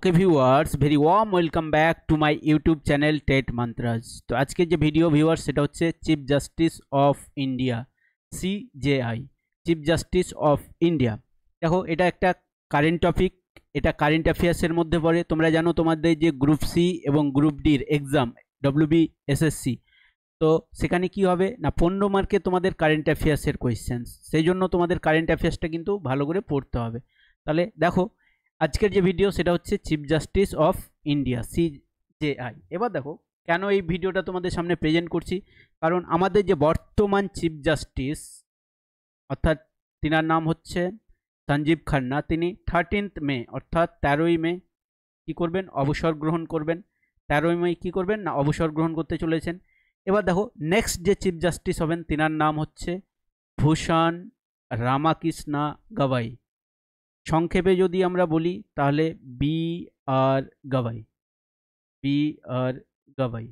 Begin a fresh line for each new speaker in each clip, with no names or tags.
Okay viewers very warm welcome back to my YouTube channel TET Mantras. তো আজকে যে video viewers সেটা হচ্ছে chief justice of India CJI, chief justice of India. দেখো এটা একটা কারেন্ট টপিক, এটা কারেন্ট অ্যাফেয়ার্সের মধ্যে পড়ে। তোমরা জানো তোমাদের যে গ্রুপ সি এবং গ্রুপ ডির এক্সাম WBSSC, তো সেখানে কি হবে না 15 মার্কে তোমাদের কারেন্ট অ্যাফেয়ার্সের কোয়েশ্চেন্স, সেই জন্য তোমাদের কারেন্ট অ্যাফেয়ার্সটা কিন্তু ভালো করে পড়তে হবে। তাহলে দেখো আজকের যে ভিডিও সেটা হচ্ছে chief justice of India CJI. এবার দেখো কেন এই ভিডিওটা তোমাদের সামনে প্রেজেন্ট করছি, কারণ আমাদের যে বর্তমান চিফ জাস্টিস অর্থাৎ তিনার নাম হচ্ছে সঞ্জীব খান্না, তিনি 13 মে অর্থাৎ 13ই মে কী করবেন, অবসর গ্রহণ করবেন। 13ই মে কী করবেন না অবসর গ্রহণ করতে চলেছেন। এবার দেখো নেক্সট যে চিফ জাস্টিস হবেন তিনার নাম হচ্ছে ভূষণ রামাকৃষ্ণা গাভাই। সংক্ষেপে যদি আমরা বলি তাহলে BR Gavai, BR Gavai,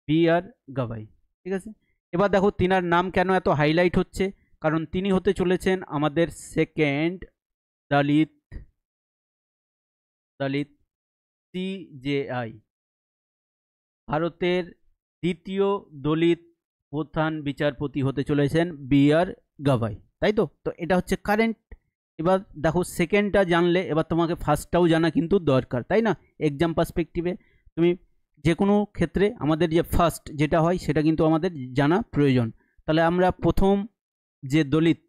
BR Gavai, ঠিক আছে। এবার দেখো তিনার নাম কেন এত হাইলাইট হচ্ছে, কারণ তিনি হতে চলেছেন আমাদের সেকেন্ড দলিত সিজেআই, ভারতের দ্বিতীয় দলিত প্রধান বিচারপতি হতে চলেছেন BR গাভাই, তাই তো। তো এটা হচ্ছে কারেন্ট। এবার দেখো সেকেন্ডটা জানলে এবার তোমাকে ফার্স্টটাও জানা কিন্তু দরকার, তাই না। এক্সাম পার্সপেক্টিভে তুমি যে কোনো ক্ষেত্রে আমাদের যে ফার্স্ট যেটা হয় সেটা কিন্তু আমাদের জানা প্রয়োজন। তাহলে আমরা প্রথম যে দলিত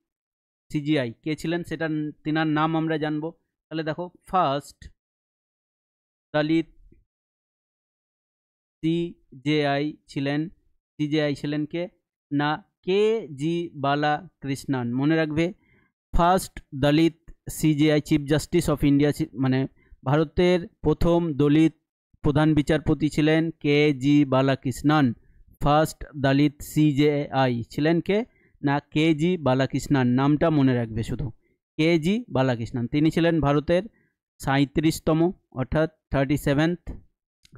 সিজিআই কে ছিলেন সেটা তিনার নাম আমরা জানবো। তাহলে দেখো ফার্স্ট দলিত সিজেআই ছিলেন কে না KG বালাকৃষ্ণন। মনে রাখবে first Dalit CJI chief justice of India মানে ভারতের প্রথম দলিত প্রধান বিচারপতি ছিলেন KG বালাকৃষ্ণন। ফার্স্ট দলিত সিজেআই ছিলেন কে না KG বালাকৃষ্ণন, নামটা মনে রাখবে শুধু KG বালাকৃষ্ণন। তিনি ছিলেন ভারতের 37তম অর্থাৎ 37th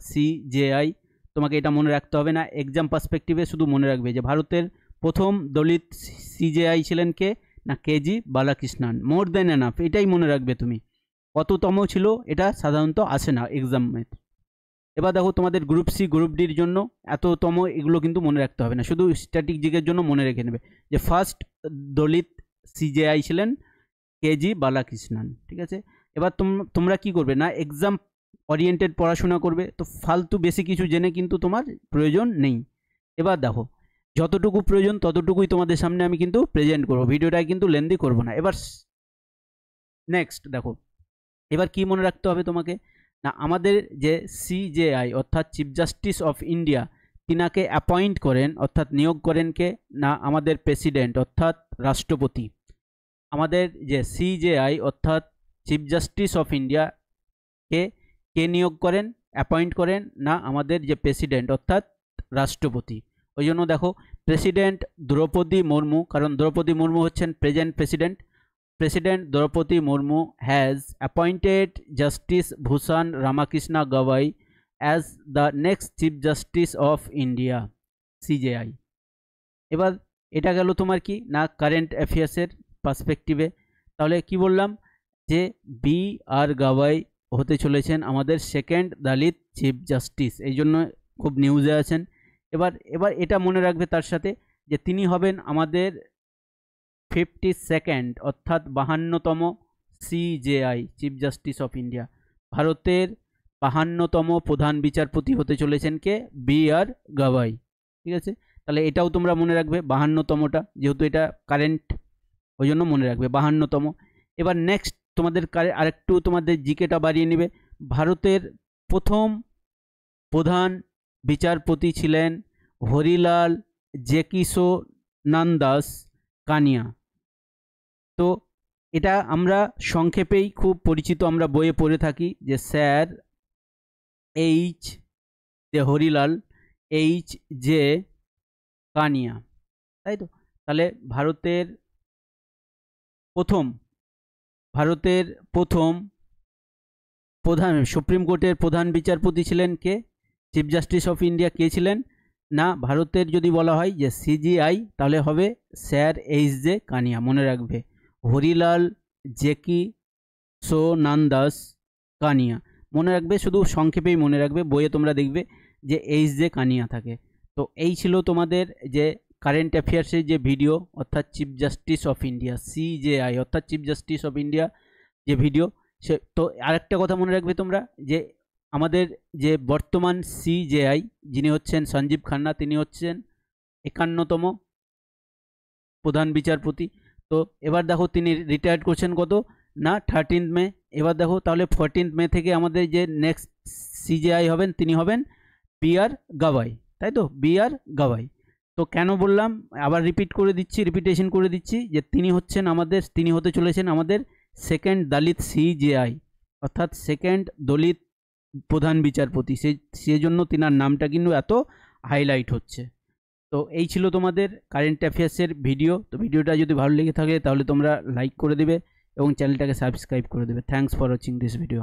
সিজেআই। তোমাকে এটা মনে রাখতে হবে না, এক্সাম পার্সপেক্টিভে শুধু মনে রাখবে যে ভারতের প্রথম দলিত সিজেআই ছিলেন কে না KG বালাকৃষ্ণন। মোর দেন এনাফ, এটাই মনে রাখবে তুমি। কততম ছিল এটা সাধারণত আসে না এক্সামে। এবার দেখো তোমাদের গ্রুপ সি গ্রুপ ডির জন্য এততম এগুলো কিন্তু মনে রাখতে হবে না, শুধু স্ট্র্যাটেজিকের জন্য মনে রেখে নেবে যে ফার্স্ট দলিত সিজেআই ছিলেন KG বালাকৃষ্ণন, ঠিক আছে। এবার তোমরা কি করবে না এক্সাম ওরিয়েন্টেড পড়াশোনা করবে, তো ফালতু বেশি কিছু জেনে কিন্তু তোমার প্রয়োজন নেই। এবার দেখো যতটুকু প্রয়োজন ততটুকুই তোমাদের সামনে আমি কিন্তু প্রেজেন্ট করবো, ভিডিওটাই কিন্তু লেন্দি করবো না। এবার নেক্সট দেখো এবার কি মনে রাখতে হবে তোমাকে না আমাদের যে সিজেআই অর্থাৎ চিফ জাস্টিস অফ ইন্ডিয়া তিনাকে অ্যাপয়েন্ট করেন অর্থাৎ নিয়োগ করেন কে না আমাদের প্রেসিডেন্ট অর্থাৎ রাষ্ট্রপতি। আমাদের যে সিজেআই অর্থাৎ চিফ জাস্টিস অফ ইন্ডিয়া কে নিয়োগ করেন অ্যাপয়েন্ট করেন না আমাদের যে প্রেসিডেন্ট অর্থাৎ রাষ্ট্রপতি। ওই জন্য দেখো প্রেসিডেন্ট দ্রৌপদী মুর্মু, কারণ দ্রৌপদী মুর্মু হচ্ছেন present president. President Draupadi Murmu has appointed Justice Bhushan Ramakrishna Gavai as the next Chief Justice of India CJI। এবার এটা গেল তোমার কি না কারেন্ট অ্যাফেয়ার্সের পার্সপেক্টিভে। তাহলে কি বললাম যে BR গাভাই হতে চলেছেন আমাদের সেকেন্ড দলিত চিফ জাস্টিস, এই জন্য খুব নিউজে আছেন। এবার এটা মনে রাখবে তার সাথে যে তিনি হবেন আমাদের 52nd অর্থাৎ 52তম CJI chief justice of India. ভারতের 52তম প্রধান বিচারপতি হতে চলেছেন কে BR গাভাই, ঠিক আছে। তাহলে এটাও তোমরা মনে রাখবে 52তমটা, যেহেতু এটা কারেন্ট ওই জন্য মনে রাখবে 52তম। এবার নেক্সট তোমাদের আরেকটু তোমাদের জিকেটা বাড়িয়ে নেবে। ভারতের প্রথম প্রধান বিচারপতি ছিলেন হরিলাল জেকিশোনান্দাস কানিয়া। তো এটা আমরা সংক্ষেপেই খুব পরিচিত, আমরা বইয়ে পড়ে থাকি যে স্যার যে হরিলাল H.J. কানিয়া, তাই তো। তাহলে ভারতের প্রথম প্রধান সুপ্রিম কোর্টের প্রধান বিচারপতি ছিলেন কে, চিফ জাস্টিস অফ ইন্ডিয়া কে ছিলেন না ভারতের যদি বলা হয় যে সিজিআই তাহলে হবে স্যার H.J. কানিয়া। মনে রাখবে হরিলাল জেকি সোনান্দাস কানিয়া। মনে রাখবে, শুধু সংক্ষেপেই মনে রাখবে, বইয়ে তোমরা দেখবে যে এইচ জে কানিয়া থাকে। তো এই ছিল তোমাদের যে কারেন্ট অ্যাফেয়ার্সের যে ভিডিও, অর্থাৎ chief justice of India CJI, অর্থাৎ চিফ জাস্টিস অফ ইন্ডিয়া যে ভিডিও। সে তো আরেকটা কথা মনে রাখবে তোমরা, যে আমাদের যে বর্তমান সিজেআই যিনি হচ্ছেন সঞ্জীব খান্না, তিনি হচ্ছেন 51তম প্রধান বিচারপতি। তো এবার দেখো তিনি রিটায়ার্ড করছেন কত না 13 মে। এবার দেখো তাহলে 14 মে থেকে আমাদের যে নেক্সট সিজেআই হবেন তিনি হবেন বি.আর. গাভাই, তাই তো, বি.আর. গাভাই। তো কেন বললাম, আবার রিপিটেশন করে দিচ্ছি যে তিনি হতে চলেছেন আমাদের সেকেন্ড দলিত সিজেআই, অর্থাৎ সেকেন্ড দলিত প্রধান বিচারপতি। সেই জন্য তিনার নামটা কিন্তু এত হাইলাইট হচ্ছে। তো এই ছিল তোমাদের কারেন্ট অ্যাফেয়ার্সের ভিডিও। তো ভিডিওটা যদি ভালো লেগে থাকে তাহলে তোমরা লাইক করে দেবে এবং চ্যানেলটাকে সাবস্ক্রাইব করে দেবে। Thanks for watching this video.